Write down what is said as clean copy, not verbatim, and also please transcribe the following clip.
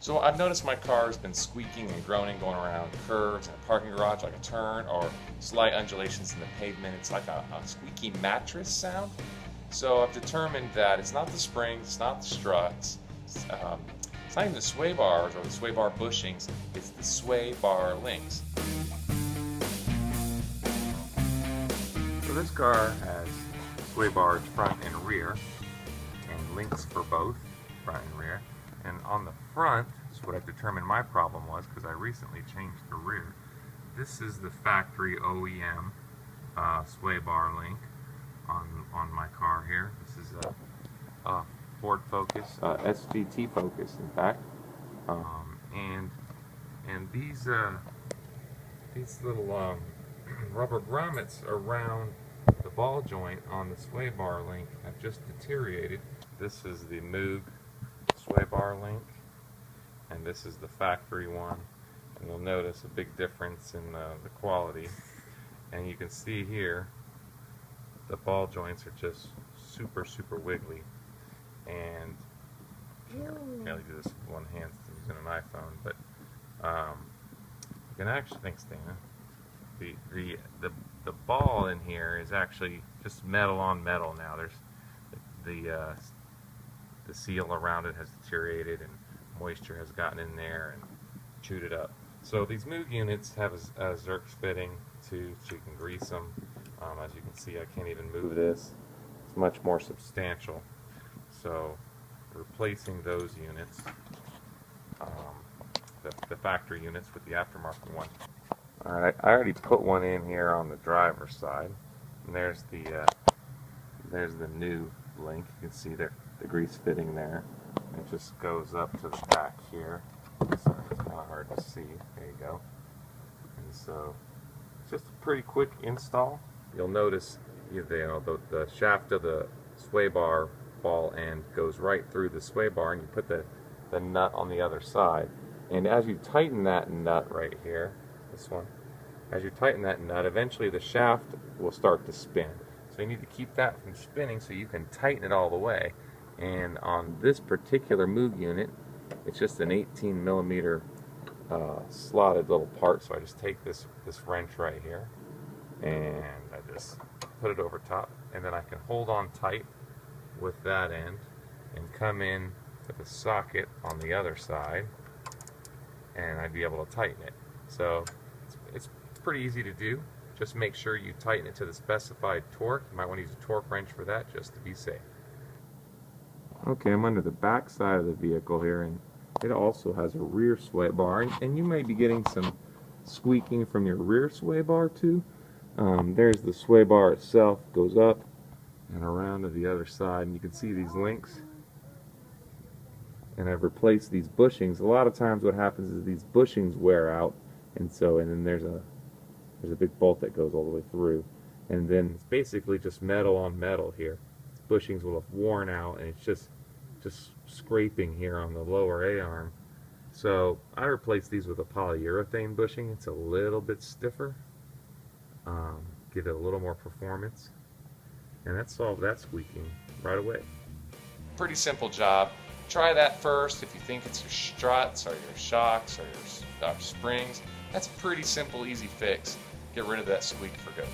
So I've noticed my car has been squeaking and groaning going around curves in a parking garage like a turn, or slight undulations in the pavement. It's like a squeaky mattress sound. So I've determined that it's not the springs, it's not the struts, it's not even the sway bars or the sway bar bushings, it's the sway bar links. So this car has sway bars front and rear, and links for both front and rear. And on the front is what I've determined my problem was, because I recently changed the rear. This is the factory OEM sway bar link on my car here. This is a Ford Focus, SVT Focus, in fact. And these little rubber grommets around the ball joint on the sway bar link have just deteriorated. This is the Moog sway bar link, and this is the factory one, and you'll notice a big difference in the quality. And you can see here the ball joints are just super wiggly, and can't really do this with one hand since using an iPhone, but you can actually, thanks Dana, the ball in here is actually just metal on metal now. There's the seal around it has deteriorated, and moisture has gotten in there and chewed it up. So these Moog units have a Zerk fitting too, so you can grease them. As you can see, I can't even move this. It's much more substantial. So replacing those units, the factory units, with the aftermarket one. Alright, I already put one in here on the driver's side, and there's the new link. You can see there the grease fitting there. It just goes up to the back here. So it's kind of hard to see. There you go. And so it's just a pretty quick install. You'll notice the shaft of the sway bar ball end goes right through the sway bar, and you put the nut on the other side. And as you tighten that nut right here, this one, as you tighten that nut, eventually the shaft will start to spin. So you need to keep that from spinning so you can tighten it all the way. And on this particular Moog unit, it's just an 18mm slotted little part. So I just take this wrench right here, and I just put it over top, and then I can hold on tight with that end and come in to the socket on the other side, and I'd be able to tighten it. So it's pretty easy to do. Just make sure you tighten it to the specified torque. You might want to use a torque wrench for that, just to be safe. Okay, I'm under the back side of the vehicle here, and it also has a rear sway bar, and you may be getting some squeaking from your rear sway bar too. There's the sway bar itself, goes up and around to the other side, and you can see these links. And I've replaced these bushings. A lot of times what happens is these bushings wear out, and then there's a big bolt that goes all the way through, and then it's basically just metal on metal here. Bushings will have worn out, and it's just scraping here on the lower A-arm. So I replaced these with a polyurethane bushing. It's a little bit stiffer, give it a little more performance, and that solved that squeaking right away. Pretty simple job. Try that first. If you think it's your struts or your shocks or your springs, that's a pretty simple, easy fix. Get rid of that squeak for good.